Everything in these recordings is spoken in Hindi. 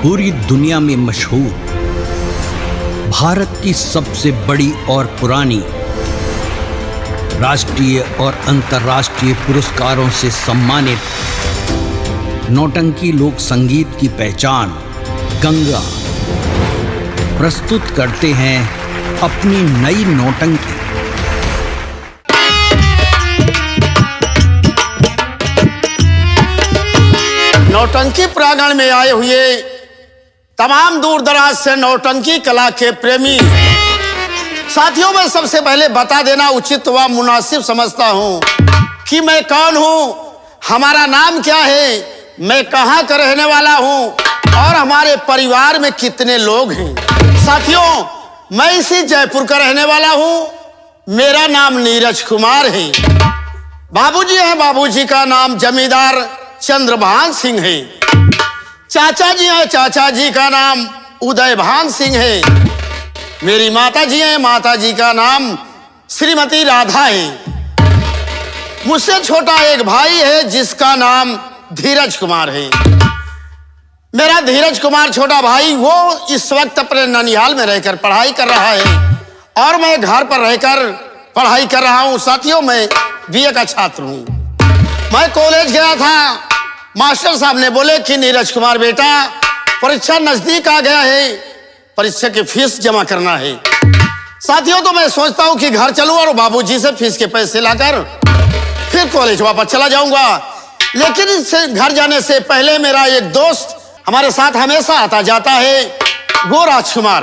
पूरी दुनिया में मशहूर, भारत की सबसे बड़ी और पुरानी, राष्ट्रीय और अंतर्राष्ट्रीय पुरस्कारों से सम्मानित नौटंकी लोक संगीत की पहचान गंगा प्रस्तुत करते हैं अपनी नई नौटंकी। नौटंकी प्रांगण में आए हुए तमाम दूर दराज से नौटंकी कला के प्रेमी साथियों, में सबसे पहले बता देना उचित व मुनासिब समझता हूं कि मैं कौन हूं, हमारा नाम क्या है, मैं कहां का रहने वाला हूं और हमारे परिवार में कितने लोग हैं। साथियों, मैं इसी जयपुर का रहने वाला हूं। मेरा नाम नीरज कुमार है। बाबूजी हैं, बाबूजी का नाम जमींदार चंद्रभान सिंह है। चाचा जी हैं, चाचा जी का नाम उदयभान सिंह है। मेरी माता जी हैं, माता जी का नाम श्रीमती राधा है। मुझसे छोटा एक भाई है जिसका नाम धीरज कुमार है। मेरा धीरज कुमार छोटा भाई वो इस वक्त अपने ननिहाल में रहकर पढ़ाई कर रहा है और मैं घर पर रहकर पढ़ाई कर रहा हूं। साथियों, मैं बीए का छात्र हूं। मैं कॉलेज गया था, मास्टर साहब ने बोले कि नीरज कुमार बेटा, परीक्षा नजदीक आ गया है, परीक्षा की फीस जमा करना है। साथियों, तो मैं सोचता हूं कि घर चलूं और बाबूजी से फीस के पैसे लाकर फिर कॉलेज वापस चला जाऊंगा। लेकिन इससे घर जाने से पहले मेरा एक दोस्त हमारे साथ हमेशा आता जाता है, वो राजकुमार।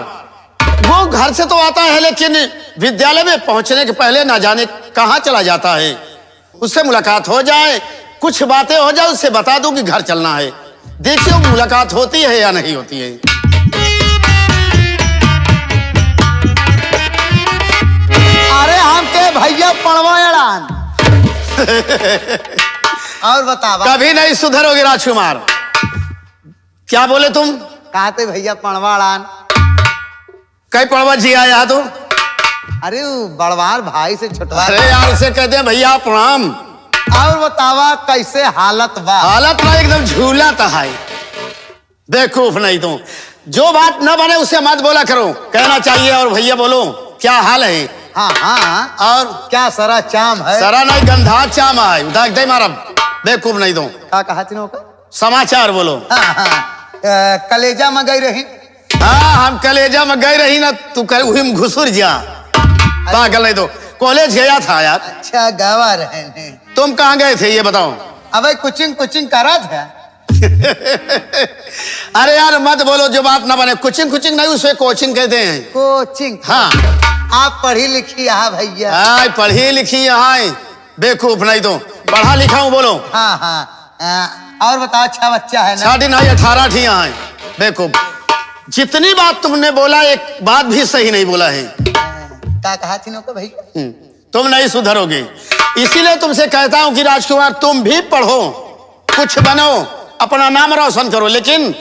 वो घर से तो आता है लेकिन विद्यालय में पहुंचने के पहले ना जाने कहां चला जाता है। उससे मुलाकात हो जाए, कुछ बातें हो जाए, उससे बता दूं कि घर चलना है। देखिए मुलाकात होती है या नहीं होती है। अरे हम के भैया पढ़वाड़ान और बतावा। कभी नहीं सुधरोगे राजकुमार। क्या बोले तुम? कहते भैया पढ़वाड़ान। कई पढ़वा जी आया तो? अरे बड़वार भाई से छोटवा। अरे यार, उसे कहते हैं भैया प्रणाम। और बतावा कैसे हालत बा? हालत ना एकदम झूला तो है। बेवकूफ नहीं तुम, जो बात न बने उसे मत बोला करो, कहना चाहिए और भैया बोलो क्या हाल है। हाँ हाँ, और क्या सरा चाम है? सरा नहीं, गंधा चाम है। उदाक दे मारा, बेवकूफ नहीं तुम। क्या कहा तीनों का? समाचार बोलो। हाँ हाँ, कलेजा में गई रही। हाँ, हम कलेजा में गई रही ना, तू वही घुसुर जा। पागल नहीं तो, कॉलेज गया था यार। अच्छा, गवा रहे हैं। तुम कहाँ गए थे ये बताओ? अब कोचिंग करा था। अरे यार मत बोलो जो बात ना बने। कोचिंग नहीं, उसे कोचिंग कहते हैं। कोचिंग? हाँ। आप पढ़ी लिखी यहाँ भैया? हाँ, पढ़ी लिखी यहाँ। बेवकूफ नहीं तो, पढ़ा लिखा हूँ बोलो। हाँ हाँ, और बताओ अच्छा बच्चा है ना? 18 थी यहाँ। बेवकूफ, जितनी बात तुमने बोला एक बात भी सही नहीं बोला है। क्या कहा तीनों को भाई? तुम नहीं सुधरोगे, इसीलिए तुमसे कहता हूं कि राजकुमार तुम भी पढ़ो, कुछ बनो, अपना नाम रोशन करो। लेकिन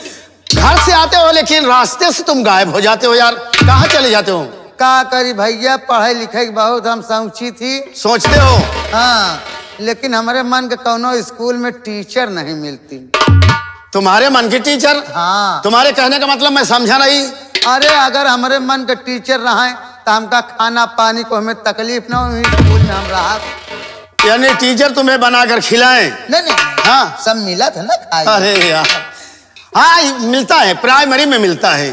घर से आते हो लेकिन रास्ते से तुम गायब हो जाते हो यार। कहाँ चले जाते हो? क्या करी भैया, पढ़ाई लिखाई बहुत हम सोची थी। सोचते हो? हाँ, लेकिन हमारे मन के कोनो स्कूल में टीचर नहीं मिलती। तुम्हारे मन की टीचर? हाँ। तुम्हारे कहने का मतलब मैं समझा नहीं। अरे अगर हमारे मन के टीचर रहे तो हमका खाना पानी को हमें तकलीफ ना हो, स्कूल में हम रहा। यानी टीचर तुम्हें बनाकर खिलाएं? नहीं, हाँ, सब मिला था ना खाई। अरे यार, हाँ मिलता है, प्राइमरी में मिलता है।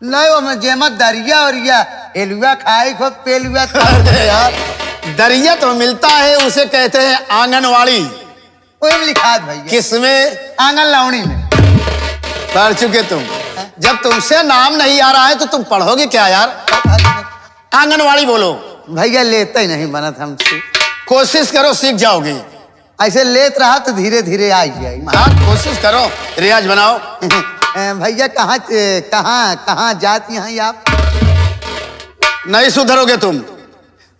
नहीं, वो मैं जेमत दरिया और या एलुआ खाई खो पेलुआ। अरे यार, दरिया तो मिलता है, उसे कहते हैं आंगनवाड़ी। वही लिखा भैया। किसमें? आंगन लावणी में। पढ़ चुके तुम? जब तुमसे नाम नहीं आ रहा है तो तुम पढ़ोगे क्या यार? आंगनवाड़ी बोलो। भैया लेते ही नहीं बनत हमसे। कोशिश करो, सीख जाओगे। ऐसे लेत रहा तो धीरे धीरे आ जाए। हाँ, कोशिश करो, रियाज बनाओ। भैया कहाँ जाती हैं आप? नहीं सुधरोगे तुम।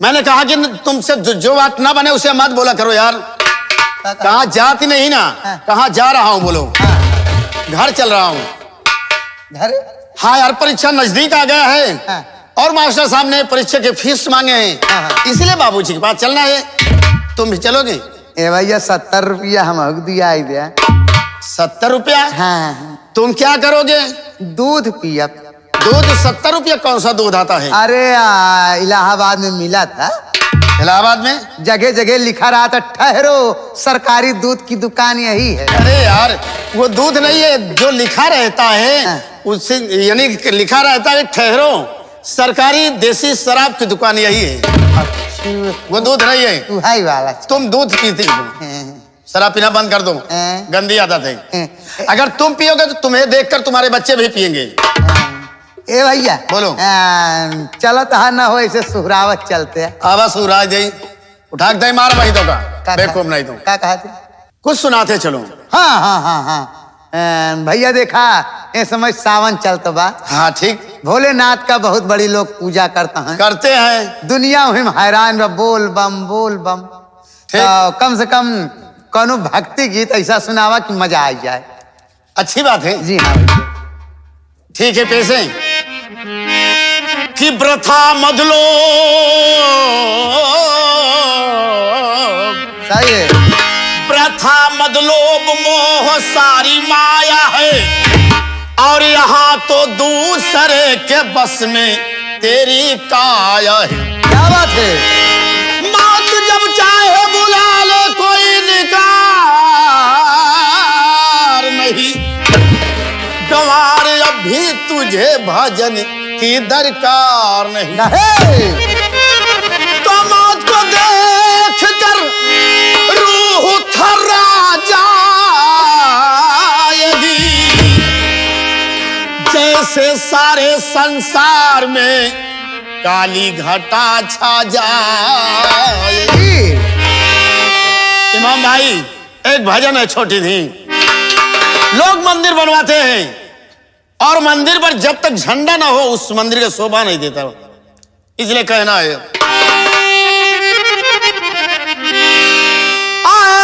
मैंने कहा कि तुमसे जो बात ना बने उसे मत बोला करो यार। कहाँ जाती नहीं ना, कहाँ जा रहा हूँ बोलो। घर चल रहा हूँ। घर? हाँ यार, परीक्षा नजदीक आ गया है और मास्टर साहब ने परीक्षा के फीस मांगे हैं, इसलिए बाबूजी के पास चलना है। तुम भी चलोगे? ए भैया 70 रुपया हम दिया। 70 रुपया? हाँ। तुम क्या करोगे? दूध पियब। दूध 70 रुपया कौन सा दूध आता है? अरे इलाहाबाद में मिला था। इलाहाबाद में जगह जगह लिखा रहा था ठहरो, सरकारी दूध की दुकान यही है। अरे यार वो दूध नहीं है जो लिखा रहता है उससे, यानी लिखा रहता है ठहरो, सरकारी देसी शराब की दुकान यही है। वो दूध नहीं है। तू है वाला। तुम दूध पीती हो, शराब पीना बंद कर दो, गंदी आदत है। अगर तुम पियोगे तो तुम्हें देखकर तुम्हारे बच्चे भी पियेंगे। ए भैया बोलो। चलो तो ना हो ऐसे सुहरावत चलते हैं। आवा सूराज दे उठा दे मार वही तो का बेवकूफ नहीं तो क्या कहा थे? कुछ सुनाते चलो। हाँ हाँ हाँ हाँ भैया देखा ये समय सावन चलता बा। हाँ ठीक। भोलेनाथ का बहुत बड़ी लोग पूजा करते हैं। दुनिया में हैरान बा, बोल बम बोल बम। तो कम से कम कोनो भक्ति गीत ऐसा सुनावा कि मजा आ जाए। अच्छी बात है। जी हाँ भैया। ठीक है पैसे कि प्रथा मधलो सही है। प्रथा मदलोब मोह सारी माया है, और यहाँ तो दूसरे के बस में तेरी काया है। क्या बात है? मौत जब चाहे बुला ले कोई निकार नहीं, गंवार अभी तुझे भजन की दरकार नहीं। तो मौत को देख कर रूह थर्रा जाएगी, जैसे सारे संसार में काली घटा छा जाएगी। इमाम भाई एक भजन है छोटी थी। लोग मंदिर बनवाते हैं और मंदिर पर जब तक झंडा ना हो उस मंदिर का शोभा नहीं देता, इसलिए कहना है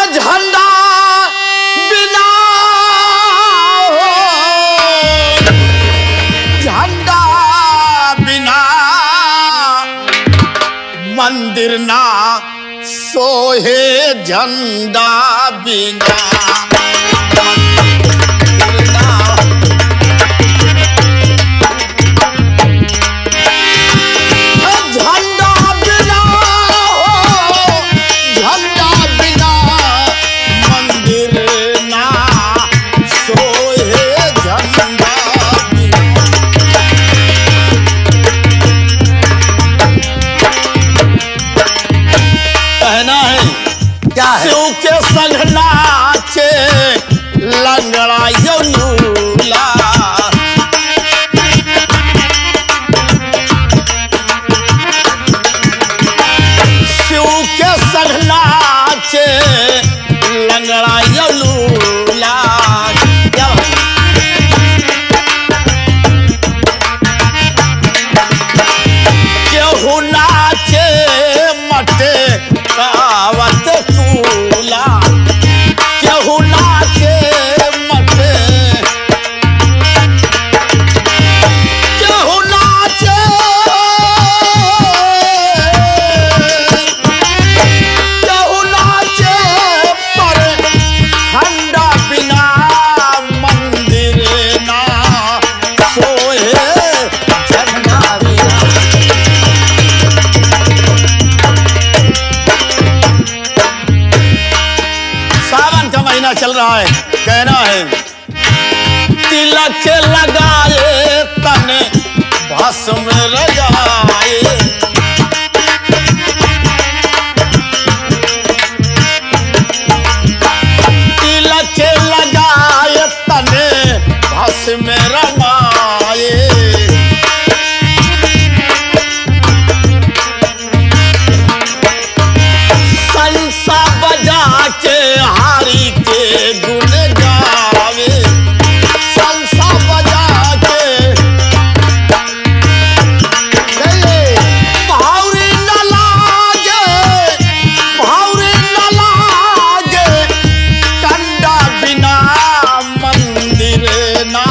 झंडा बिना हो, झंडा बिना मंदिर ना सोहे, झंडा बिना शिव के संग नाचे लंगड़ा यौनूला, शिव के संग नाचे लंगड़ा यौनूला। केहू नाचे मटे कावत कूला, केहू नाचे मटे, केहू नाचे, केहू नाचे पर ठंडा बिना मंदिर ना सोए, झंडा बिना। सावन का महीना चल रहा है, कहना है तिलक लगाए तने भस्म रजाए, तिलक लगाए तने भस्म रमाए, संसा बजा के हारी के गुण गावे, संसा बजा के भावरी न लागे, भावरी न लागे, कंडा बिना मंदिर ना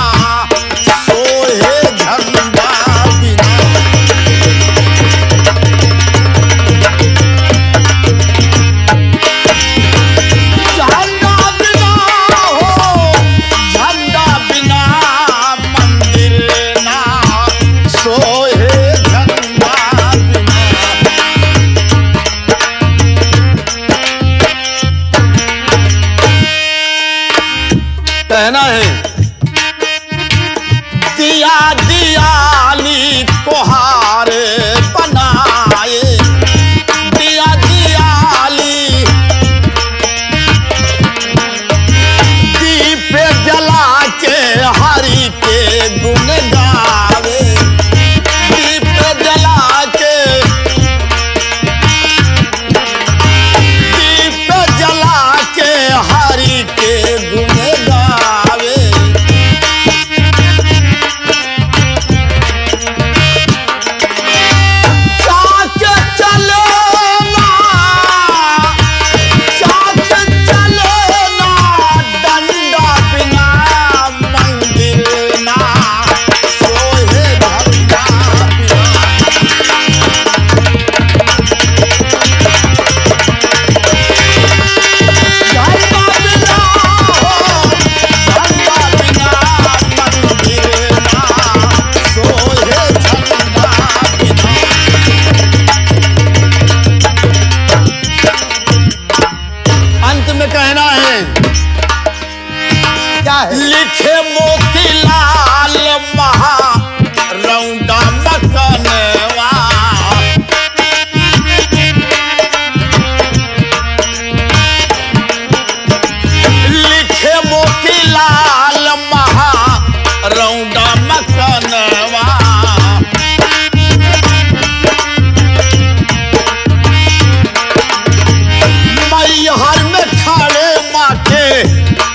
कहना है, दिया दियाली कोहार बनाए, दिया दियाली दीप जला के हरि के गुण गावे, दीप जला के दीप जला के हरि के गुण गावे। कहना है, क्या है? लिखे मोतीलाल महा रौंडा मकनवा, लिखे मोतीलाल महा रौंडा मकनवा, मैहर में खड़े माथे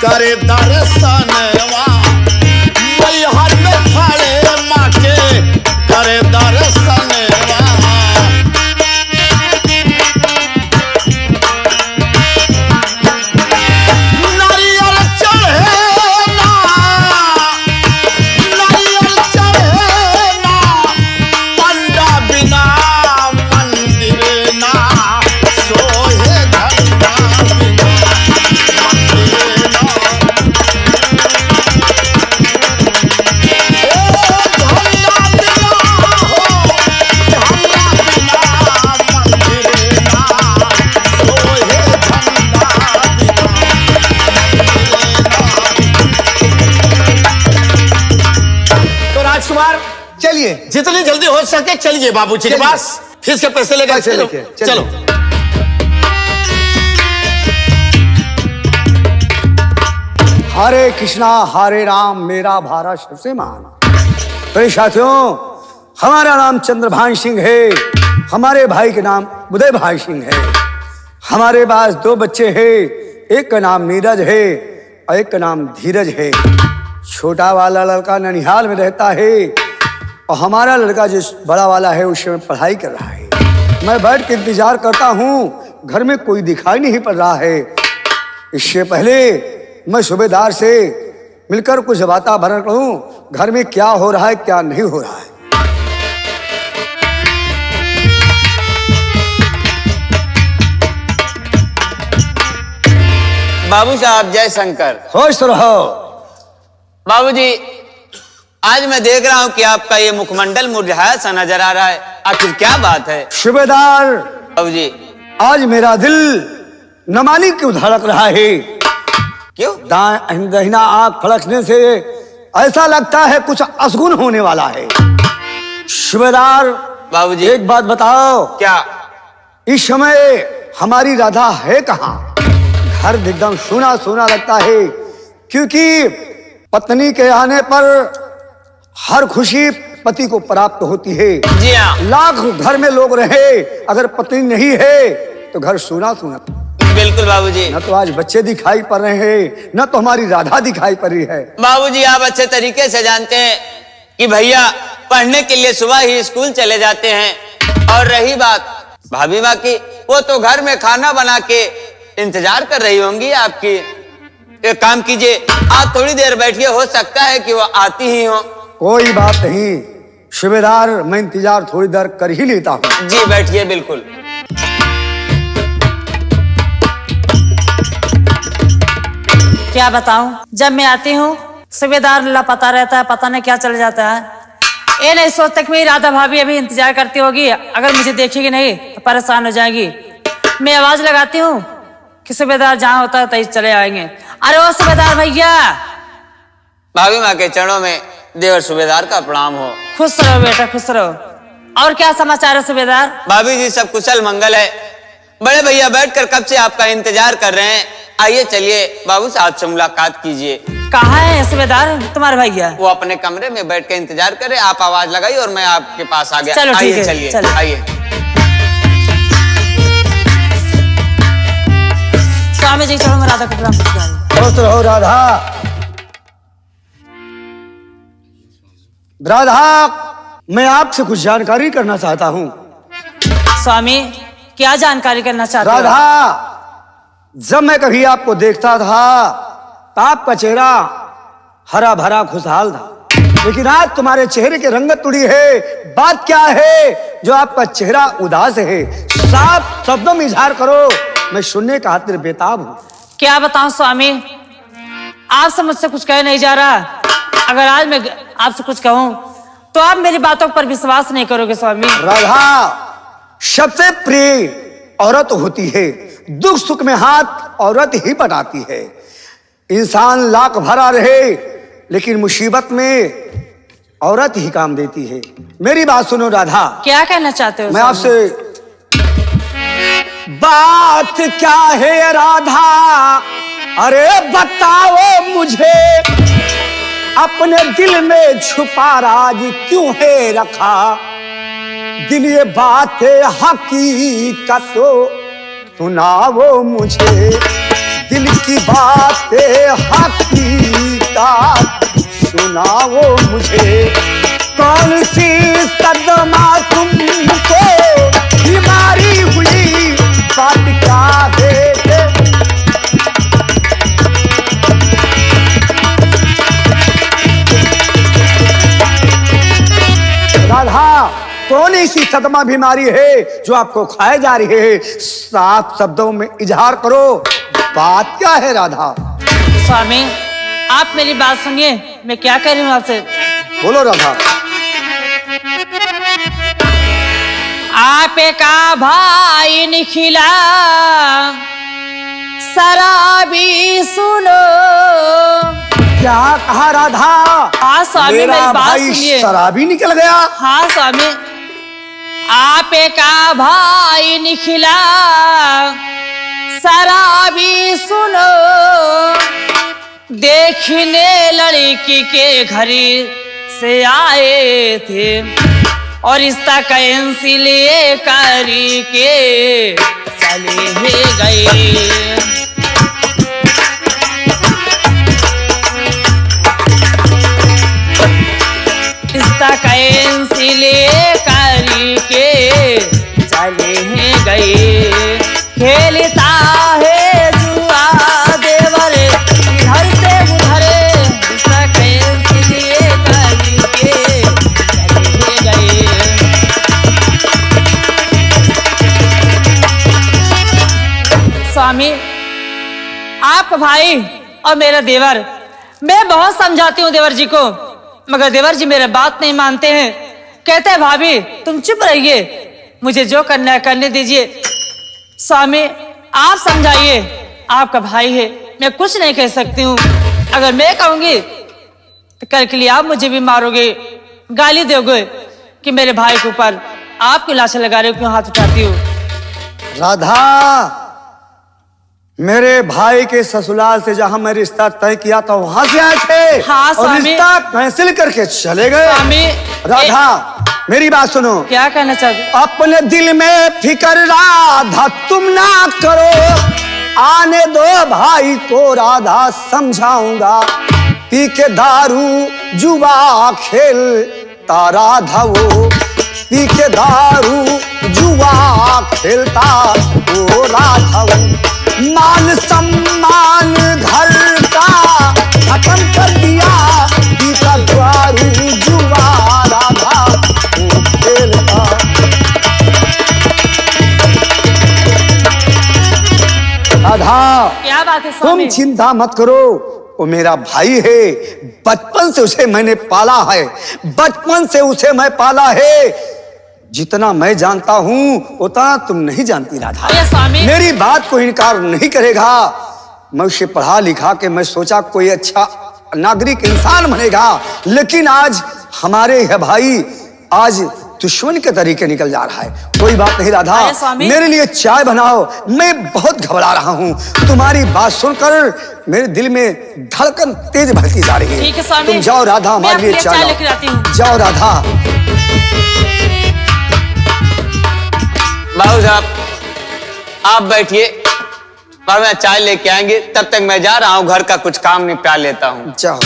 करे दर्शनवा, मैहर में खड़े माथे करे दर्शनवा। नारियल चढ़े ना, नारियल चढ़े ना, पंडा बिना मंदिर ना सोहे, घंटा बिना मंदिर ना। तो राजकुमार, चलिए जितनी जल्दी हो सके चलिए बाबूजी के चलिए। पास, फीस के पैसे लेकर पैसे चलो, लेके, चलिए। चलो। हरे कृष्णा हरे राम, मेरा भारत सबसे महान। मेरे साथियों, हमारा नाम चंद्रभान सिंह है, हमारे भाई का नाम उदय भाई सिंह है। हमारे पास 2 बच्चे हैं, एक का नाम नीरज है और एक का नाम धीरज है। छोटा वाला लड़का ननिहाल में रहता है और हमारा लड़का जो बड़ा वाला है उस समय पढ़ाई कर रहा है। मैं बैठ के इंतजार करता हूँ, घर में कोई दिखाई नहीं पड़ रहा है। इससे पहले मैं सूबेदार से मिलकर कुछ वातावरण करूं, घर में क्या हो रहा है क्या नहीं हो रहा है। बाबू साहब जय शंकर। खुश रहो। बाबूजी, आज मैं देख रहा हूं कि आपका ये मुखमंडल मुरझाया सा नजर आ रहा है, आखिर क्या बात है? सूबेदार, बाबूजी आज मेरा दिल न मानी क्यों धड़क रहा है। क्यों? दाहिना आंख फड़कने से ऐसा लगता है कुछ असगुन होने वाला है। सूबेदार बाबूजी, एक बात बताओ, क्या? इस समय हमारी राधा है कहाँ? घर एकदम सूना सूना लगता है, क्योंकि पत्नी के आने पर हर खुशी पति को प्राप्त होती है। जी हाँ, लाख घर में लोग रहे, अगर पत्नी नहीं है तो घर सूना सूना। बिल्कुल बाबूजी। न तो आज बच्चे दिखाई पड़ रहे हैं, न तो हमारी राधा दिखाई पड़ रही है। बाबूजी, आप अच्छे तरीके से जानते हैं कि भैया पढ़ने के लिए सुबह ही स्कूल चले जाते हैं। और रही बात भाभी माँ की, वो तो घर में खाना बना के इंतजार कर रही होंगी आपकी। एक काम कीजिए, आप थोड़ी देर बैठिए, हो सकता है कि वो आती ही हो। कोई बात नहीं सूबेदार, मैं इंतजार थोड़ी देर कर ही लेता हूँ। जी बैठिए, बिल्कुल। क्या बताऊं, जब मैं आती हूँ सूबेदार लापता रहता है, पता नहीं क्या चल जाता है। ये नहीं सोचता कि मेरी राधा भाभी अभी इंतजार करती होगी, अगर मुझे देखेगी नहीं तो परेशान हो जाएगी। मैं आवाज लगाती हूँ कि सूबेदार जहाँ होता है तहीं चले आएंगे। अरे ओ सूबेदार भैया, भाभी माँ के चरणों में देवर सूबेदार का प्रणाम हो। खुश रहो बेटा, खुश रहो। और क्या समाचार है सूबेदार? भाभी जी सब कुशल मंगल है। बड़े भैया बैठकर कब से आपका इंतजार कर रहे हैं। आइए चलिए बाबू साहब से मुलाकात कीजिए। कहाँ है सूबेदार तुम्हारे भैया? वो अपने कमरे में बैठ के इंतजार करे, आप आवाज लगाई और मैं आपके पास आ गया। चलो ठीक आइए है, चलिए चलो। आइए। स्वामी जी चलो, मैं राधा को प्रणाम करती हूँ। खुश रहो राधा। राधा, मैं आपसे कुछ जानकारी करना चाहता हूँ। स्वामी क्या जानकारी करना चाहते हो? राधा, जब मैं कभी आपको देखता था तो आपका चेहरा हरा भरा खुशहाल था, लेकिन आज तुम्हारे चेहरे की रंगत उड़ी है। बात क्या है जो आपका चेहरा उदास है? साफ शब्दों में इजहार करो, मैं सुनने का खातिर बेताब हूँ। क्या बताऊं स्वामी, आपसे मुझसे कुछ कह नहीं जा रहा। अगर आज मैं आपसे कुछ कहूं तो आप मेरी बातों पर विश्वास नहीं करोगे स्वामी। राधा, सबसे प्रिय औरत होती है, दुख सुख में हाथ औरत ही बटाती है। इंसान लाख भरा रहे लेकिन मुसीबत में औरत ही काम देती है। मेरी बात सुनो राधा। क्या कहना चाहते हो? मैं स्वामी? आपसे बात क्या है राधा, अरे बताओ मुझे, अपने दिल में छुपा राज क्यों है रखा। दिल ये बातें हकीकत सुनाओ मुझे, दिल की बातें हकीकत सुनाओ मुझे। कौन सी सदमा तुमको बीमारी हुई, बात क्या है? राधा, कौन ऐसी सदमा बीमारी है जो आपको खाए जा रही है? साफ शब्दों में इजहार करो, बात क्या है राधा? स्वामी आप मेरी बात सुनिए, मैं क्या कह रही हूँ आपसे। बोलो राधा। आप का भाई निखिला शराबी सुनो। क्या कहा राधा? हाँ स्वामी मेरा मेरी बात भाई सुनिए। शराबी निकल गया? हाँ स्वामी, आप का भाई निखिला शराबी सुनो। देखने लड़की के घर से आए थे और रिश्ता कैंसिल करी के चले गए। रिश्ता कैंसिल करी के चले गए। खेलता है जुआ देवर इधर से उधर, रिश्ता कैंसिल करी के चले गए। स्वामी आपका भाई और मेरा देवर, मैं बहुत समझाती हूँ देवर जी को, मगर देवर जी मेरे बात नहीं मानते हैं। कहते हैं भाभी तुम चुप रहिए, मुझे जो करना है करने दीजिए। स्वामी आप समझाइए, आपका भाई है, मैं कुछ नहीं कह सकती हूँ। अगर मैं कहूंगी तो कल के लिए आप मुझे भी मारोगे, गाली दोगे कि मेरे भाई के ऊपर आप क्यों लाशें लगा रहे हो, क्यों हाथ उठाती हो। राधा, मेरे भाई के ससुराल से जहां मैं रिश्ता तय किया था वहां से आए थे। हाँ, और स्वामी। रिश्ता कैंसिल करके चले गए। स्वामी राधा, मेरी बात सुनो। क्या कहना चाहते? अपने दिल में फिक्र राधा तुम ना करो, आने दो भाई को राधा समझाऊंगा। पी के दारू जुआ खेलता राधा वो, पी के दारू जुआ खेलता वो राधा वो। मान सम्मान घर का खत्म कर दिया, पी का दारू जुआ राधा वो खेलता। राधा, क्या बात है तुम स्वामी? चिंता मत करो, वो मेरा भाई है। बचपन से उसे मैंने पाला है, बचपन से उसे मैं पाला है। जितना मैं जानता हूं उतना तुम नहीं जानती राधा। अरे स्वामी, मेरी बात को इनकार नहीं करेगा। मैं उसे पढ़ा लिखा के मैं सोचा कोई अच्छा नागरिक इंसान बनेगा, लेकिन आज हमारे है भाई आज दुश्मन के तरीके निकल जा रहा है। कोई बात नहीं राधा, अरे स्वामी। मेरे लिए चाय बनाओ, मैं बहुत घबरा रहा हूँ। तुम्हारी बात सुनकर मेरे दिल में धड़कन तेज भरती जा रही है। ठीक है स्वामी, तुम जाओ राधा, मैं हमारे लिए आपके लिए चाय लेकर आती हूँ। जाओ राधा। बाबू साहब आप बैठिए और मैं चाय लेके आएंगे, तब तक मैं जा रहा हूँ घर का कुछ काम निपटा लेता हूँ। जाओ।